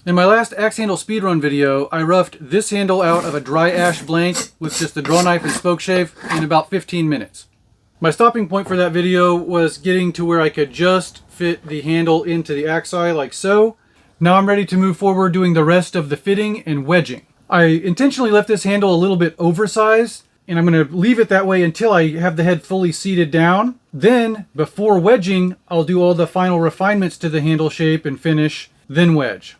In my last axe handle speedrun video, I roughed this handle out of a dry ash blank with just a draw knife and spoke shave in about 15 minutes. My stopping point for that video was getting to where I could just fit the handle into the axe eye like so. Now I'm ready to move forward doing the rest of the fitting and wedging. I intentionally left this handle a little bit oversized, and I'm going to leave it that way until I have the head fully seated down. Then, before wedging, I'll do all the final refinements to the handle shape and finish, then wedge.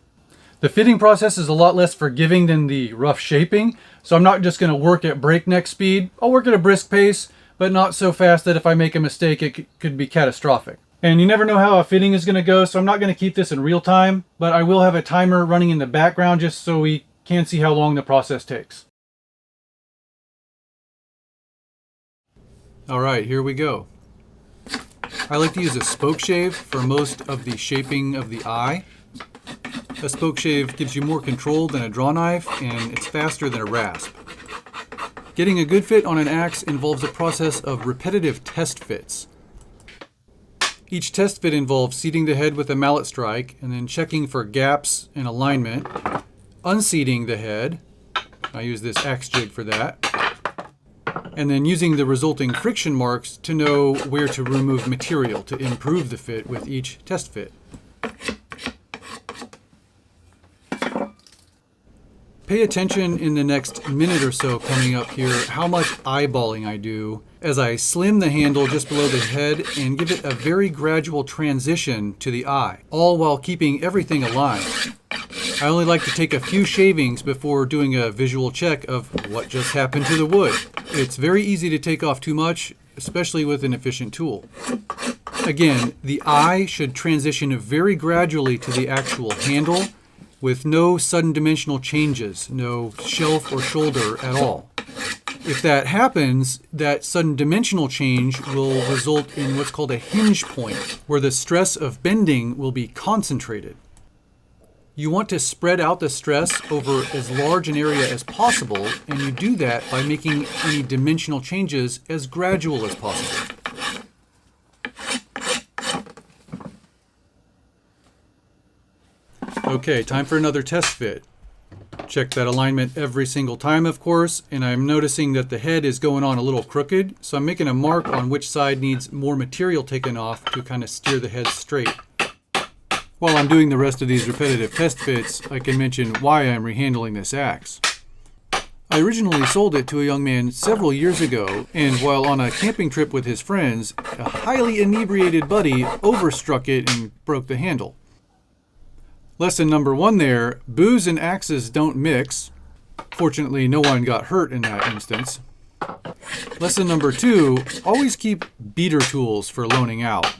The fitting process is a lot less forgiving than the rough shaping, so I'm not just going to work at breakneck speed. I'll work at a brisk pace, but not so fast that if I make a mistake it could be catastrophic. And you never know how a fitting is going to go, so I'm not going to keep this in real time, but I will have a timer running in the background just so we can see how long the process takes. Alright, here we go. I like to use a spoke shave for most of the shaping of the eye. A spoke shave gives you more control than a draw knife, and it's faster than a rasp. Getting a good fit on an axe involves a process of repetitive test fits. Each test fit involves seating the head with a mallet strike and then checking for gaps in alignment, unseating the head, I use this axe jig for that, and then using the resulting friction marks to know where to remove material to improve the fit with each test fit. Pay attention in the next minute or so coming up here how much eyeballing I do as I slim the handle just below the head and give it a very gradual transition to the eye, all while keeping everything aligned. I only like to take a few shavings before doing a visual check of what just happened to the wood. It's very easy to take off too much, especially with an efficient tool. Again, the eye should transition very gradually to the actual handle, with no sudden dimensional changes, no shelf or shoulder at all. If that happens, that sudden dimensional change will result in what's called a hinge point, where the stress of bending will be concentrated. You want to spread out the stress over as large an area as possible, and you do that by making any dimensional changes as gradual as possible. Okay, time for another test fit. Check that alignment every single time, of course, and I'm noticing that the head is going on a little crooked, so I'm making a mark on which side needs more material taken off to kind of steer the head straight. While I'm doing the rest of these repetitive test fits, I can mention why I'm rehandling this axe. I originally sold it to a young man several years ago, and while on a camping trip with his friends, a highly inebriated buddy overstruck it and broke the handle. Lesson number 1 there, booze and axes don't mix. Fortunately, no one got hurt in that instance. Lesson number 2, always keep beater tools for loaning out.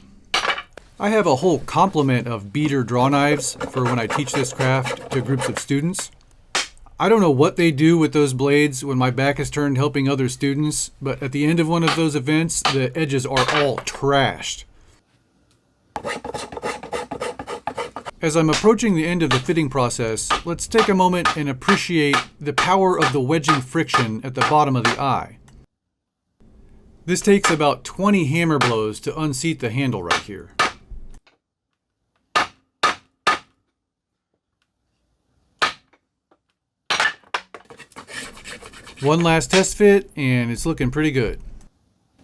I have a whole complement of beater draw knives for when I teach this craft to groups of students. I don't know what they do with those blades when my back is turned helping other students, but at the end of one of those events, the edges are all trashed. As I'm approaching the end of the fitting process, let's take a moment and appreciate the power of the wedging friction at the bottom of the eye. This takes about 20 hammer blows to unseat the handle right here. One last test fit, and it's looking pretty good.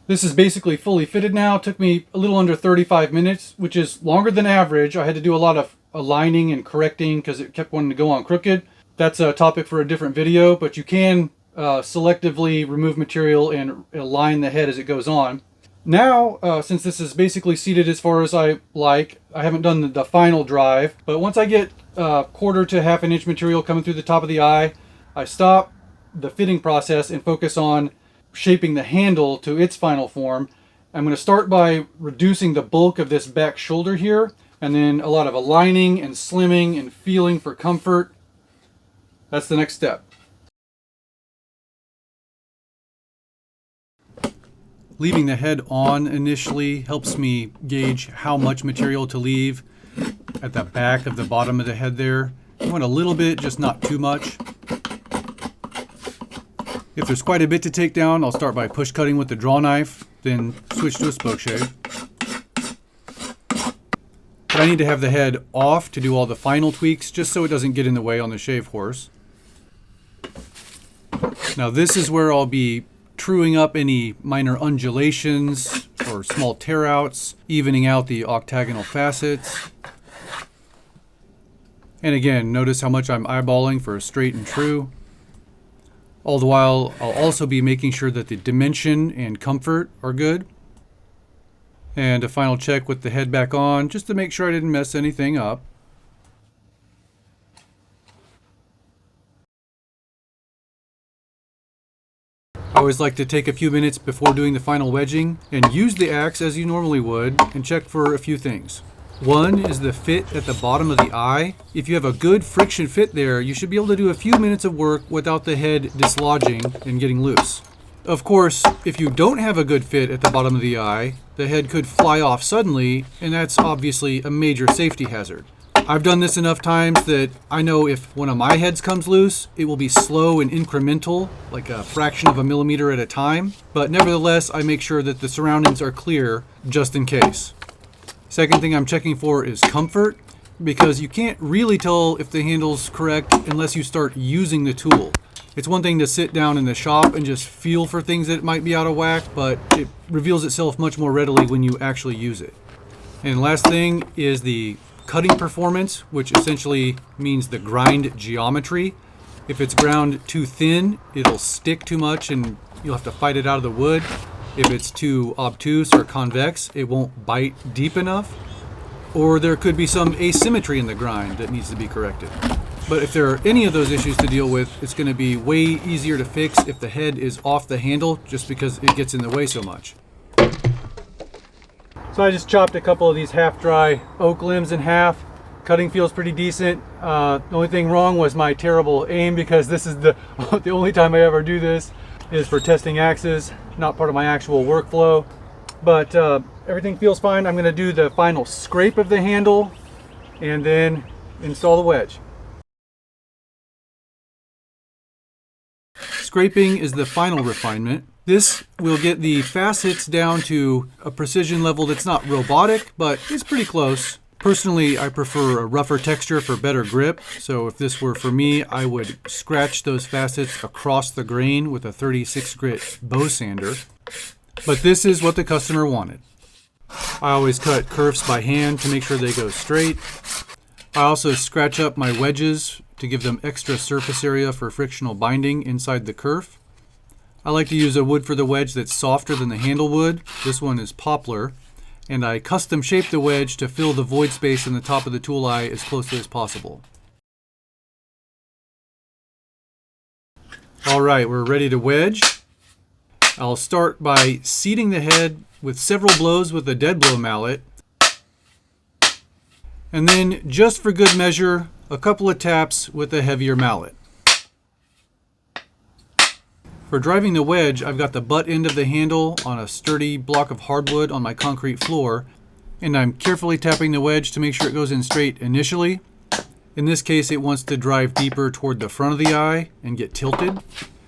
This is basically fully fitted now. It took me a little under 35 minutes, which is longer than average. I had to do a lot of aligning and correcting because it kept wanting to go on crooked. That's a topic for a different video, but you can selectively remove material and align the head as it goes on. Now, since this is basically seated as far as I like, I haven't done the final drive, but once I get quarter to half an inch material coming through the top of the eye, I stop the fitting process and focus on shaping the handle to its final form. I'm going to start by reducing the bulk of this back shoulder here, and then a lot of aligning and slimming and feeling for comfort. That's the next step. Leaving the head on initially helps me gauge how much material to leave at the back of the bottom of the head there. I want a little bit, just not too much. If there's quite a bit to take down, I'll start by push cutting with the draw knife, then switch to a spoke shave. But I need to have the head off to do all the final tweaks, just so it doesn't get in the way on the shave horse. Now this is where I'll be truing up any minor undulations or small tear outs, evening out the octagonal facets. And again, notice how much I'm eyeballing for a straight and true. All the while, I'll also be making sure that the dimension and comfort are good. And a final check with the head back on, just to make sure I didn't mess anything up. I always like to take a few minutes before doing the final wedging and use the axe as you normally would and check for a few things. One is the fit at the bottom of the eye. If you have a good friction fit there, you should be able to do a few minutes of work without the head dislodging and getting loose. Of course, if you don't have a good fit at the bottom of the eye, the head could fly off suddenly, and that's obviously a major safety hazard. I've done this enough times that I know if one of my heads comes loose, it will be slow and incremental, like a fraction of a millimeter at a time, but nevertheless, I make sure that the surroundings are clear just in case. Second thing I'm checking for is comfort, because you can't really tell if the handle's correct unless you start using the tool. It's one thing to sit down in the shop and just feel for things that might be out of whack, but it reveals itself much more readily when you actually use it. And last thing is the cutting performance, which essentially means the grind geometry. If it's ground too thin, it'll stick too much and you'll have to fight it out of the wood. If it's too obtuse or convex, it won't bite deep enough. Or there could be some asymmetry in the grind that needs to be corrected. But if there are any of those issues to deal with, it's going to be way easier to fix if the head is off the handle, just because it gets in the way so much. So I just chopped a couple of these half-dry oak limbs in half. Cutting feels pretty decent. The only thing wrong was my terrible aim, because this is the only time I ever do this is for testing axes, not part of my actual workflow. But everything feels fine. I'm going to do the final scrape of the handle and then install the wedge. Scraping is the final refinement. This will get the facets down to a precision level that's not robotic, but is pretty close. Personally, I prefer a rougher texture for better grip, so if this were for me, I would scratch those facets across the grain with a 36 grit bow sander. But this is what the customer wanted. I always cut kerfs by hand to make sure they go straight. I also scratch up my wedges to give them extra surface area for frictional binding inside the kerf. I like to use a wood for the wedge that's softer than the handle wood. This one is poplar. And I custom shape the wedge to fill the void space in the top of the tool eye as closely as possible. All right, we're ready to wedge. I'll start by seating the head with several blows with a dead blow mallet. And then, just for good measure, a couple of taps with a heavier mallet. For driving the wedge, I've got the butt end of the handle on a sturdy block of hardwood on my concrete floor, and I'm carefully tapping the wedge to make sure it goes in straight initially. In this case, it wants to drive deeper toward the front of the eye and get tilted.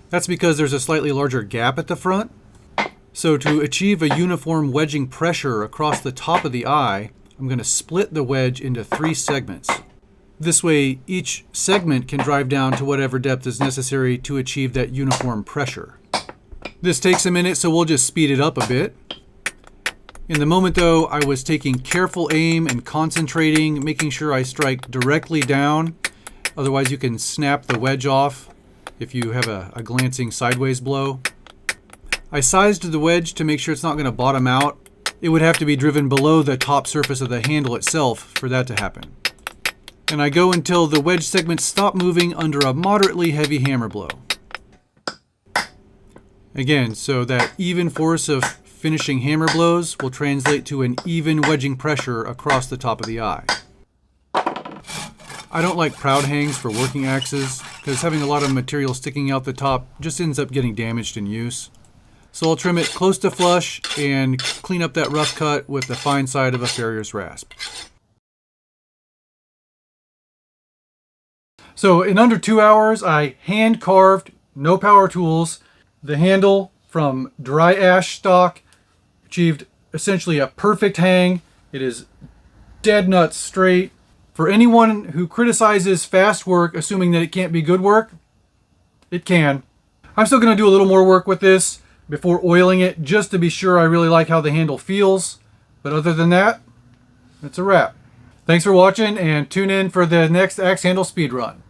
That's because there's a slightly larger gap at the front. So to achieve a uniform wedging pressure across the top of the eye, I'm going to split the wedge into 3 segments. This way, each segment can drive down to whatever depth is necessary to achieve that uniform pressure. This takes a minute, so we'll just speed it up a bit. In the moment though, I was taking careful aim and concentrating, making sure I strike directly down. Otherwise you can snap the wedge off if you have a glancing sideways blow. I sized the wedge to make sure it's not going to bottom out. It would have to be driven below the top surface of the handle itself for that to happen. And I go until the wedge segments stop moving under a moderately heavy hammer blow. Again, so that even force of finishing hammer blows will translate to an even wedging pressure across the top of the eye. I don't like proud hangs for working axes, because having a lot of material sticking out the top just ends up getting damaged in use. So I'll trim it close to flush and clean up that rough cut with the fine side of a farrier's rasp. So in under 2 hours, I hand carved, no power tools, the handle from dry ash stock, achieved essentially a perfect hang. It is dead nuts straight. For anyone who criticizes fast work, assuming that it can't be good work, it can. I'm still going to do a little more work with this before oiling it, just to be sure I really like how the handle feels. But other than that, it's a wrap. Thanks for watching, and tune in for the next axe handle speed run.